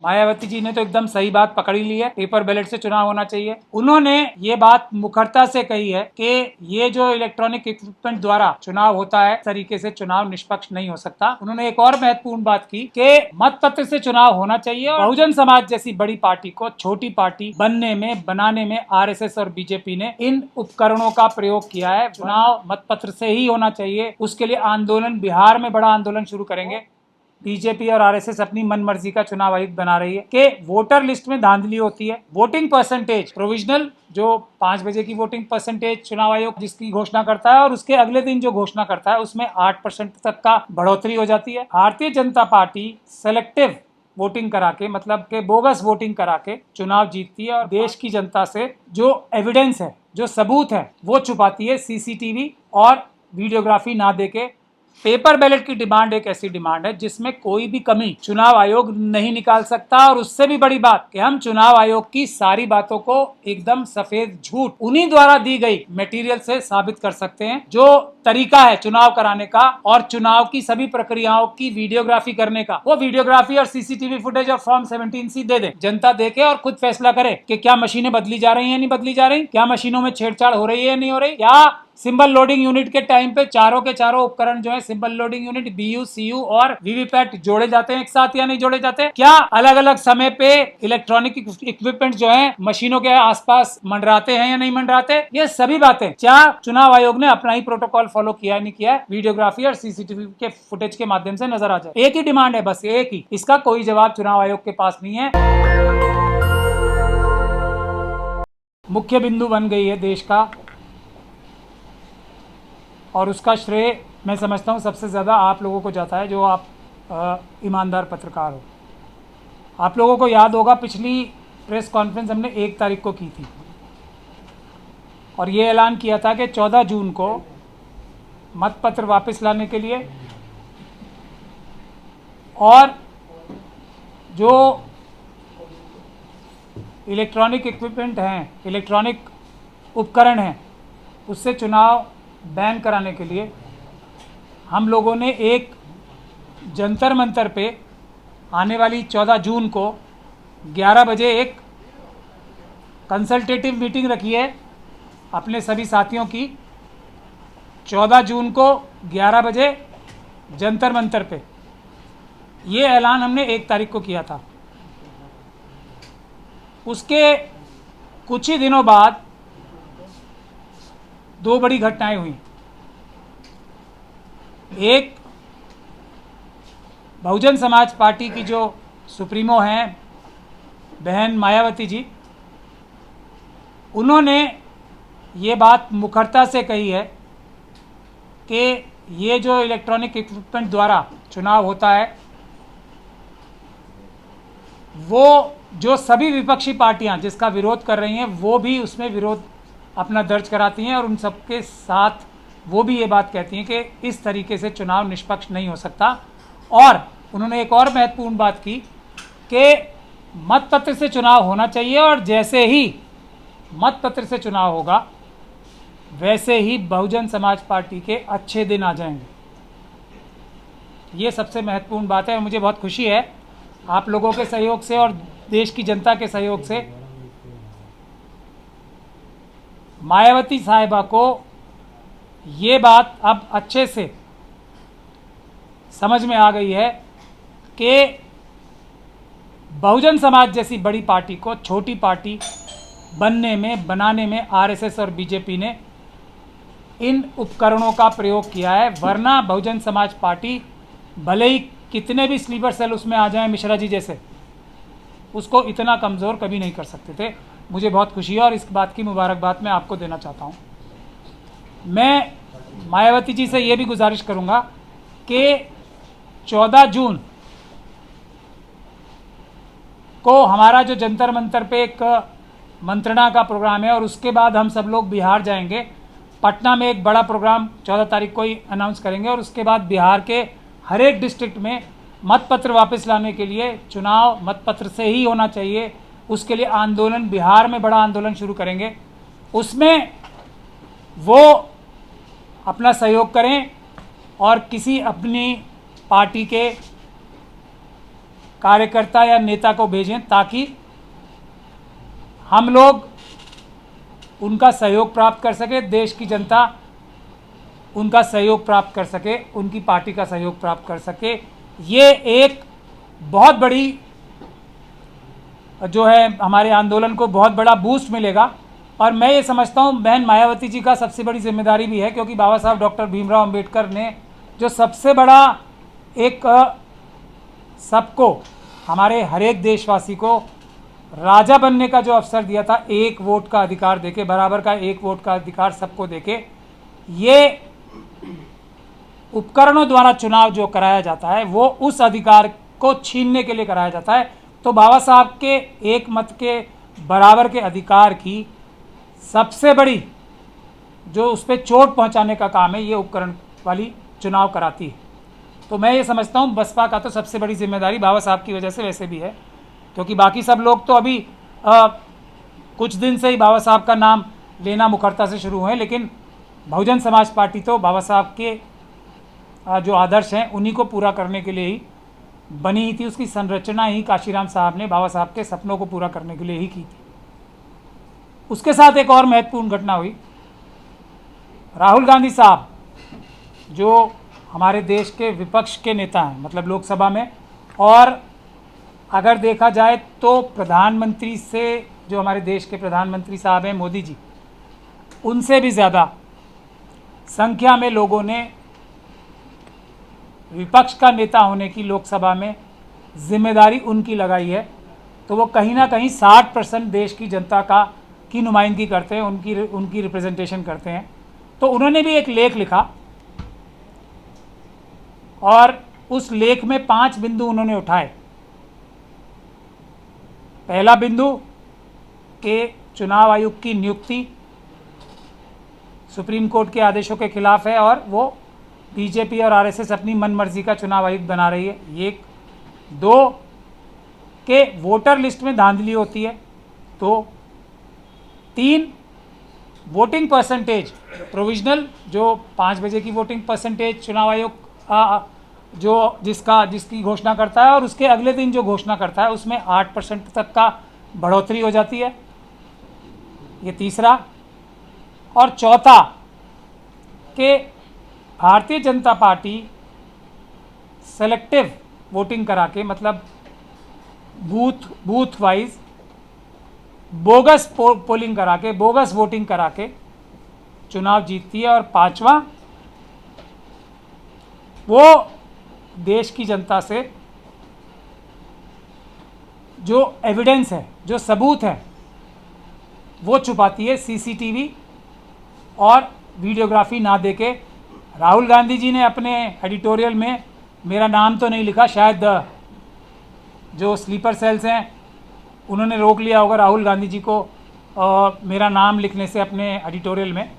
मायावती जी ने तो एकदम सही बात पकड़ी ली है, पेपर बैलेट से चुनाव होना चाहिए। उन्होंने ये बात मुखरता से कही है कि ये जो इलेक्ट्रॉनिक इक्विपमेंट द्वारा चुनाव होता है, तरीके से चुनाव निष्पक्ष नहीं हो सकता। उन्होंने एक और महत्वपूर्ण बात की कि मतपत्र से चुनाव होना चाहिए और बहुजन समाज जैसी बड़ी पार्टी को छोटी पार्टी बनाने में आरएसएस और बीजेपी ने इन उपकरणों का प्रयोग किया है। चुनाव मतपत्र से ही होना चाहिए। उसके लिए आंदोलन, बिहार में बड़ा आंदोलन शुरू करेंगे। बीजेपी और आरएसएस अपनी मनमर्जी का चुनाव आयुक्त बना रही है कि वोटर लिस्ट में धांधली होती है। वोटिंग परसेंटेज प्रोविजनल, जो 5 बजे की वोटिंग परसेंटेज चुनाव आयोग जिसकी घोषणा करता है और उसके अगले दिन जो घोषणा करता है उसमें 8% तक का बढ़ोतरी हो जाती है। Bharatiya Janata party selective voting करा के, मतलब के बोगस वोटिंग करा के चुनाव जीतती है और देश की जनता से जो एविडेंस है, जो सबूत है, वो छुपाती है। सीसीटीवी और वीडियोग्राफी ना देके पेपर बैलेट की डिमांड एक ऐसी डिमांड है जिसमें कोई भी कमी चुनाव आयोग नहीं निकाल सकता। और उससे भी बड़ी बात कि हम चुनाव आयोग की सारी बातों को एकदम सफेद झूठ उन्हीं द्वारा दी गई मटेरियल से साबित कर सकते हैं। जो तरीका है चुनाव कराने का और चुनाव की सभी प्रक्रियाओं की वीडियोग्राफी करने का, वो वीडियोग्राफी और सीसीटीवी फुटेज और फॉर्म 17C दे दे, जनता देखे और खुद फैसला करे कि क्या मशीनें बदली जा रही है नहीं बदली जा रही, क्या मशीनों में छेड़छाड़ हो रही है नहीं हो रही, क्या सिंबल लोडिंग यूनिट के टाइम पे चारों के चारों उपकरण जो है, सिंबल लोडिंग यूनिट, बीयू, सीयू और वीवीपैट जोड़े जाते हैं एक साथ या नहीं जोड़े जाते, क्या अलग अलग समय पे इलेक्ट्रॉनिक इक्विपमेंट जो है मशीनों के आसपास मंडराते हैं या नहीं मंडराते। ये सभी बातें क्या चुनाव आयोग ने अपना ही प्रोटोकॉल फॉलो किया नहीं किया है, वीडियोग्राफी और सीसीटीवी के फुटेज के माध्यम से नजर आ जाए। एक ही डिमांड है, बस एक ही, इसका कोई जवाब चुनाव आयोग के पास नहीं है। मुख्य बिंदु बन गई है देश का और उसका श्रेय मैं समझता हूँ सबसे ज़्यादा आप लोगों को जाता है, जो आप ईमानदार पत्रकार हो। आप लोगों को याद होगा पिछली प्रेस कॉन्फ्रेंस हमने 1 तारीख को की थी और ये ऐलान किया था कि 14 जून को मतपत्र वापस लाने के लिए और जो इलेक्ट्रॉनिक इक्विपमेंट हैं, इलेक्ट्रॉनिक उपकरण हैं, उससे चुनाव बैन कराने के लिए हम लोगों ने एक जंतर मंतर पे आने वाली 14 जून को 11 बजे एक कंसल्टेटिव मीटिंग रखी है अपने सभी साथियों की। 14 जून को 11 बजे जंतर मंतर पे ये ऐलान हमने 1 तारीख को किया था। उसके कुछ ही दिनों बाद 2 बड़ी घटनाएं हुई। एक, बहुजन समाज पार्टी की जो सुप्रीमो हैं बहन मायावती जी, उन्होंने ये बात मुखरता से कही है कि ये जो इलेक्ट्रॉनिक इक्विपमेंट द्वारा चुनाव होता है, वो जो सभी विपक्षी पार्टियां जिसका विरोध कर रही हैं वो भी उसमें विरोध अपना दर्ज कराती हैं और उन सबके साथ वो भी ये बात कहती हैं कि इस तरीके से चुनाव निष्पक्ष नहीं हो सकता। और उन्होंने एक और महत्वपूर्ण बात की कि मतपत्र से चुनाव होना चाहिए और जैसे ही मतपत्र से चुनाव होगा वैसे ही बहुजन समाज पार्टी के अच्छे दिन आ जाएंगे। ये सबसे महत्वपूर्ण बात है और मुझे बहुत खुशी है आप लोगों के सहयोग से और देश की जनता के सहयोग से मायावती साहिबा को ये बात अब अच्छे से समझ में आ गई है कि बहुजन समाज जैसी बड़ी पार्टी को छोटी पार्टी बनाने में आरएसएस और बीजेपी ने इन उपकरणों का प्रयोग किया है। वरना बहुजन समाज पार्टी भले ही कितने भी स्लीपर सेल उसमें आ जाएं, मिश्रा जी जैसे, उसको इतना कमज़ोर कभी नहीं कर सकते थे। मुझे बहुत खुशी है और इस बात की मुबारकबाद मैं आपको देना चाहता हूँ। मैं मायावती जी से ये भी गुजारिश करूँगा कि 14 जून को हमारा जो जंतर मंतर पे एक मंत्रणा का प्रोग्राम है और उसके बाद हम सब लोग बिहार जाएंगे। पटना में एक बड़ा प्रोग्राम 14 तारीख को ही अनाउंस करेंगे और उसके बाद बिहार के हर एक डिस्ट्रिक्ट में मतपत्र वापस लाने के लिए चुनाव मतपत्र से ही होना चाहिए। उसके लिए आंदोलन, बिहार में बड़ा आंदोलन शुरू करेंगे। उसमें वो अपना सहयोग करें और किसी अपनी पार्टी के कार्यकर्ता या नेता को भेजें ताकि हम लोग उनका सहयोग प्राप्त कर सके, देश की जनता उनका सहयोग प्राप्त कर सके, उनकी पार्टी का सहयोग प्राप्त कर सके। ये एक बहुत बड़ी जो है हमारे आंदोलन को बहुत बड़ा बूस्ट मिलेगा। और मैं ये समझता हूँ बहन मायावती जी का सबसे बड़ी जिम्मेदारी भी है, क्योंकि बाबा साहब डॉक्टर भीमराव अंबेडकर ने जो सबसे बड़ा एक सबको, हमारे हर एक देशवासी को राजा बनने का जो अवसर दिया था, एक वोट का अधिकार देके, बराबर का एक वोट का अधिकार सबको देके, ये उपकरणों द्वारा चुनाव जो कराया जाता है वो उस अधिकार को छीनने के लिए कराया जाता है। तो बाबा साहब के एक मत के बराबर के अधिकार की सबसे बड़ी जो उस पर चोट पहुंचाने का काम है, ये उपकरण वाली चुनाव कराती है। तो मैं ये समझता हूँ बसपा का तो सबसे बड़ी जिम्मेदारी बाबा साहब की वजह से वैसे भी है, क्योंकि बाकी सब लोग तो अभी कुछ दिन से ही बाबा साहब का नाम लेना मुखरता से शुरू हुए, लेकिन बहुजन समाज पार्टी तो बाबा साहब के जो आदर्श हैं उन्हीं को पूरा करने के लिए ही बनी ही थी। उसकी संरचना ही काशीराम साहब ने बाबा साहब के सपनों को पूरा करने के लिए ही की थी। उसके साथ एक और महत्वपूर्ण घटना हुई। राहुल गांधी साहब जो हमारे देश के विपक्ष के नेता हैं, मतलब लोकसभा में, और अगर देखा जाए तो प्रधानमंत्री से, जो हमारे देश के प्रधानमंत्री साहब हैं मोदी जी, उनसे भी ज़्यादा संख्या में लोगों ने विपक्ष का नेता होने की लोकसभा में जिम्मेदारी उनकी लगाई है। तो वो कहीं ना कहीं 60% देश की जनता की नुमाइंदगी करते हैं, उनकी रिप्रेजेंटेशन करते हैं। तो उन्होंने भी एक लेख लिखा और उस लेख में 5 बिंदु उन्होंने उठाए। पहला बिंदु कि चुनाव आयोग की नियुक्ति सुप्रीम कोर्ट के आदेशों के खिलाफ है और वो बीजेपी और आरएसएस अपनी मनमर्जी का चुनाव आयोग बना रही है। एक, 2 के वोटर लिस्ट में धांधली होती है। तो 3, वोटिंग परसेंटेज प्रोविजनल, जो 5 बजे की वोटिंग परसेंटेज चुनाव आयोग जिसकी घोषणा करता है और उसके अगले दिन जो घोषणा करता है उसमें 8% तक का बढ़ोतरी हो जाती है। ये तीसरा। और चौथा कि Bharatiya Janata party selective voting करा के, मतलब बूथ वाइज बोगस पोलिंग करा के, बोगस वोटिंग करा के चुनाव जीतती है। और 5वां, वो देश की जनता से जो एविडेंस है, जो सबूत है, वो छुपाती है, सीसीटीवी और वीडियोग्राफी ना देके। राहुल गांधी जी ने अपने एडिटोरियल में मेरा नाम तो नहीं लिखा, शायद जो स्लीपर सेल्स हैं उन्होंने रोक लिया होगा राहुल गांधी जी को मेरा नाम लिखने से अपने एडिटोरियल में,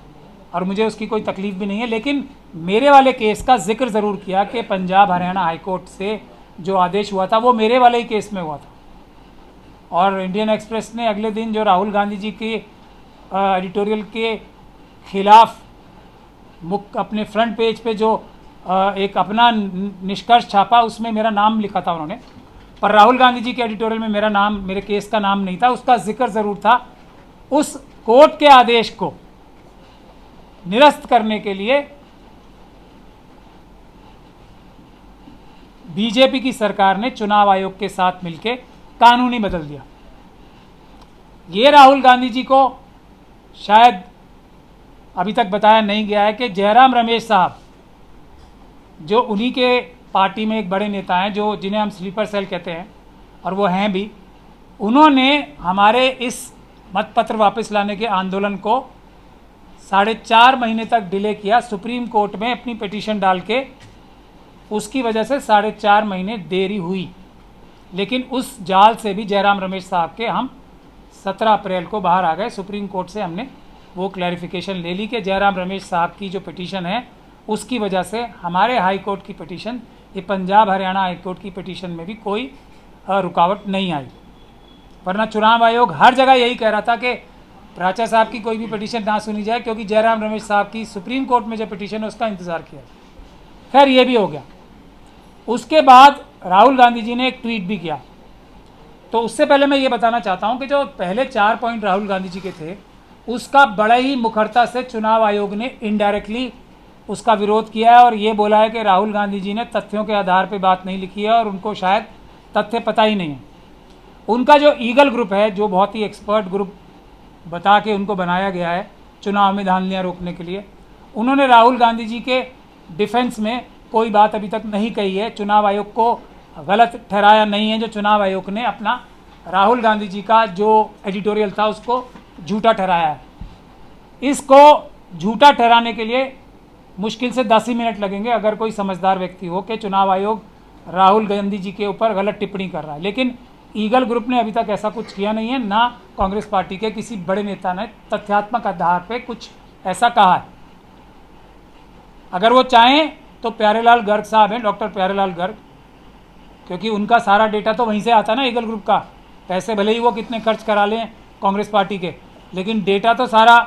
और मुझे उसकी कोई तकलीफ़ भी नहीं है। लेकिन मेरे वाले केस का जिक्र ज़रूर किया कि पंजाब हरियाणा हाई कोर्ट से जो आदेश हुआ था वो मेरे वाले ही केस में हुआ था। और इंडियन एक्सप्रेस ने अगले दिन जो राहुल गांधी जी के एडिटोरियल के खिलाफ अपने फ्रंट पेज पे जो एक अपना निष्कर्ष छापा, उसमें मेरा नाम लिखा था उन्होंने, पर राहुल गांधी जी के एडिटोरियल में मेरा नाम, मेरे केस का नाम नहीं था। उसका जिक्र ज़रूर था। उस कोर्ट के आदेश को निरस्त करने के लिए बीजेपी की सरकार ने चुनाव आयोग के साथ मिलकर कानून ही बदल दिया। ये राहुल गांधी जी को शायद अभी तक बताया नहीं गया है कि जयराम रमेश साहब, जो उन्हीं के पार्टी में एक बड़े नेता हैं, जो जिन्हें हम स्लीपर सेल कहते हैं और वो हैं भी, उन्होंने हमारे इस मतपत्र वापस लाने के आंदोलन को 4.5 महीने तक डिले किया सुप्रीम कोर्ट में अपनी पिटीशन डाल के। उसकी वजह से 4.5 महीने देरी हुई। लेकिन उस जाल से भी जयराम रमेश साहब के हम 17 अप्रैल को बाहर आ गए। सुप्रीम कोर्ट से हमने वो क्लैरिफिकेशन ले ली कि जयराम रमेश साहब की जो पिटीशन है उसकी वजह से हमारे हाई कोर्ट की पिटीशन, ये पंजाब हरियाणा हाई कोर्ट की पिटीशन में भी कोई रुकावट नहीं आई। वरना चुनाव आयोग हर जगह यही कह रहा था कि प्राचा साहब की कोई भी पिटीशन ना सुनी जाए, क्योंकि जयराम रमेश साहब की सुप्रीम कोर्ट में जो पिटीशन है उसका इंतज़ार किया। खैर ये भी हो गया। उसके बाद राहुल गांधी जी ने एक ट्वीट भी किया। तो उससे पहले मैं ये बताना चाहता हूँ कि जो पहले 4 पॉइंट राहुल गांधी जी के थे, उसका बड़े ही मुखरता से चुनाव आयोग ने इनडायरेक्टली उसका विरोध किया है और ये बोला है कि राहुल गांधी जी ने तथ्यों के आधार पर बात नहीं लिखी है और उनको शायद तथ्य पता ही नहीं है। उनका जो ईगल ग्रुप है, जो बहुत ही एक्सपर्ट ग्रुप बता के उनको बनाया गया है चुनाव में धांधलियाँ रोकने के लिए, उन्होंने राहुल गांधी जी के डिफेंस में कोई बात अभी तक नहीं कही है। चुनाव आयोग को गलत ठहराया नहीं है। जो चुनाव आयोग ने अपना राहुल गांधी जी का जो एडिटोरियल था उसको झूठा ठहराया है। इसको झूठा ठहराने के लिए मुश्किल से 10 ही मिनट लगेंगे अगर कोई समझदार व्यक्ति हो कि चुनाव आयोग राहुल गांधी जी के ऊपर गलत टिप्पणी कर रहा है। लेकिन ईगल ग्रुप ने अभी तक ऐसा कुछ किया नहीं है, ना कांग्रेस पार्टी के किसी बड़े नेता ने तथ्यात्मक आधार पे कुछ ऐसा कहा है। अगर वो चाहें तो प्यारेलाल गर्ग साहब हैं, डॉक्टर प्यारेलाल गर्ग, क्योंकि उनका सारा डेटा तो वहीं से आता है ना, ईगल ग्रुप का। पैसे भले ही वो कितने खर्च करा लें कांग्रेस पार्टी के, लेकिन डेटा तो सारा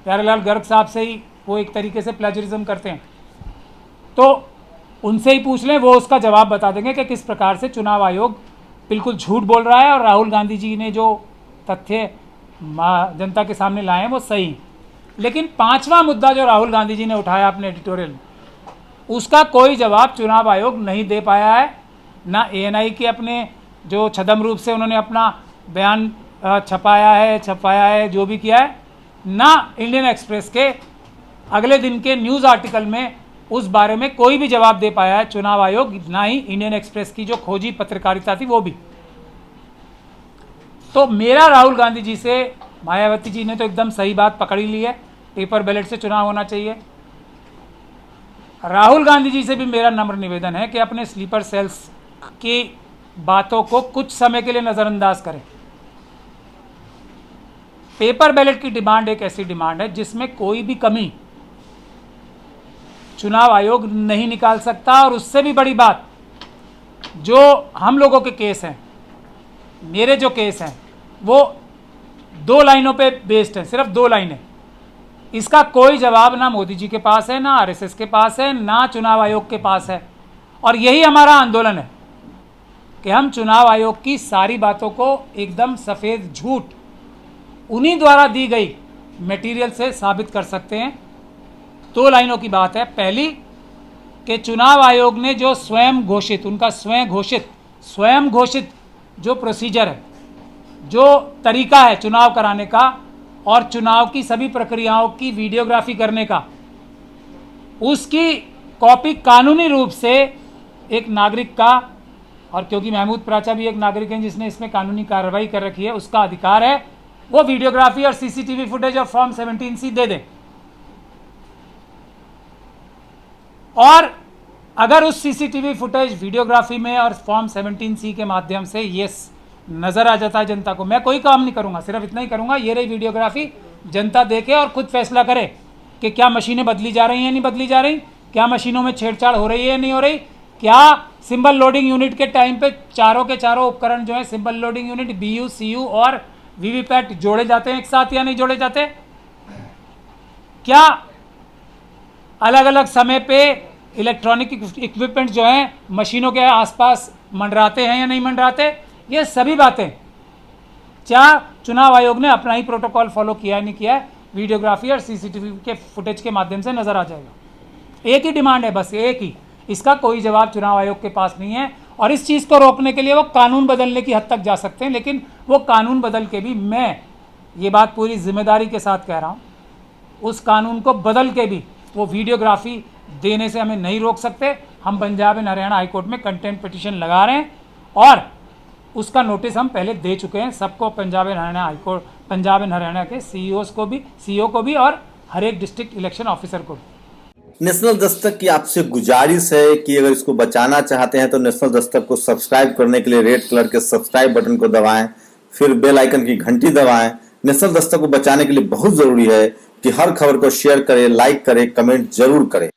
प्यारेलाल गर्ग साहब से ही वो एक तरीके से प्लेजरिज्म करते हैं। तो उनसे ही पूछ लें, वो उसका जवाब बता देंगे कि किस प्रकार से चुनाव आयोग बिल्कुल झूठ बोल रहा है और राहुल गांधी जी ने जो तथ्य जनता के सामने लाए हैं वो सही। लेकिन 5वां मुद्दा जो राहुल गांधी जी ने उठाया अपने एडिटोरियल में, उसका कोई जवाब चुनाव आयोग नहीं दे पाया है। ना एएनआई के अपने जो छदम रूप से उन्होंने अपना बयान छपाया है, जो भी किया है, ना इंडियन एक्सप्रेस के अगले दिन के न्यूज़ आर्टिकल में उस बारे में कोई भी जवाब दे पाया है चुनाव आयोग, ना ही इंडियन एक्सप्रेस की जो खोजी पत्रकारिता थी वो भी। तो मेरा राहुल गांधी जी से, मायावती जी ने तो एकदम सही बात पकड़ी ली है, पेपर बैलेट से चुनाव होना चाहिए। राहुल गांधी जी से भी मेरा नम्र निवेदन है कि अपने स्लीपर सेल्स की बातों को कुछ समय के लिए नज़रअंदाज करें। पेपर बैलेट की डिमांड एक ऐसी डिमांड है जिसमें कोई भी कमी चुनाव आयोग नहीं निकाल सकता। और उससे भी बड़ी बात, जो हम लोगों के केस हैं, मेरे जो केस हैं, वो 2 लाइनों पे बेस्ड हैं, सिर्फ 2 लाइनें। इसका कोई जवाब ना मोदी जी के पास है, ना आरएसएस के पास है, ना चुनाव आयोग के पास है। और यही हमारा आंदोलन है कि हम चुनाव आयोग की सारी बातों को एकदम सफ़ेद झूठ उन्हीं द्वारा दी गई मटेरियल से साबित कर सकते हैं। 2 लाइनों की बात है। पहली, कि चुनाव आयोग ने जो स्वयं घोषित जो प्रोसीजर है, जो तरीका है चुनाव कराने का और चुनाव की सभी प्रक्रियाओं की वीडियोग्राफी करने का, उसकी कॉपी कानूनी रूप से एक नागरिक का, और क्योंकि महमूद प्राचा भी एक नागरिक हैं जिसने इसमें कानूनी कार्रवाई कर रखी है, उसका अधिकार है वो वीडियोग्राफी और सीसीटीवी फुटेज और फॉर्म 17C दे दें। और अगर उस सीसीटीवी फुटेज, वीडियोग्राफी में और फॉर्म 17C के माध्यम से ये नज़र आ जाता है जनता को, मैं कोई काम नहीं करूंगा, सिर्फ इतना ही करूंगा, ये रही वीडियोग्राफी, जनता देखे और खुद फैसला करे कि क्या मशीनें बदली जा रही हैं नहीं बदली जा रही, क्या मशीनों में छेड़छाड़ हो रही है नहीं हो रही, क्या सिंबल लोडिंग यूनिट के टाइम पे चारों के चारों उपकरण जो है, symbol loading unit, BU, CU और वीवीपैट जोड़े जाते हैं एक साथ या नहीं जोड़े जाते, क्या अलग अलग समय पे इलेक्ट्रॉनिक इक्विपमेंट जो हैं मशीनों के आसपास मंडराते हैं या नहीं मंडराते। ये सभी बातें क्या चुनाव आयोग ने अपना ही प्रोटोकॉल फॉलो किया है नहीं किया है, वीडियोग्राफी और सीसीटीवी के फुटेज के माध्यम से नज़र आ जाएगा। एक ही डिमांड है, बस एक ही, इसका कोई जवाब चुनाव आयोग के पास नहीं है। और इस चीज़ को रोकने के लिए वो कानून बदलने की हद तक जा सकते हैं, लेकिन वो कानून बदल के भी, मैं ये बात पूरी जिम्मेदारी के साथ कह रहा हूँ, उस कानून को बदल के भी वो वीडियोग्राफी देने से हमें नहीं रोक सकते। हम पंजाब एंड हरियाणा हाईकोर्ट में कंटेम्प्ट पिटीशन लगा रहे हैं और उसका नोटिस हम पहले दे चुके हैं सबको, Punjab and Haryana high court, Punjab and Haryana के सीईओ को भी और हर एक डिस्ट्रिक्ट इलेक्शन ऑफिसर को भी। नेशनल दस्तक की आपसे गुजारिश है कि अगर इसको बचाना चाहते हैं तो नेशनल दस्तक को सब्सक्राइब करने के लिए रेड कलर के सब्सक्राइब बटन को दबाएं, फिर बेल आइकन की घंटी दबाएं। नेशनल दस्तक को बचाने के लिए बहुत जरूरी है कि हर खबर को शेयर करें, लाइक करें, कमेंट जरूर करें।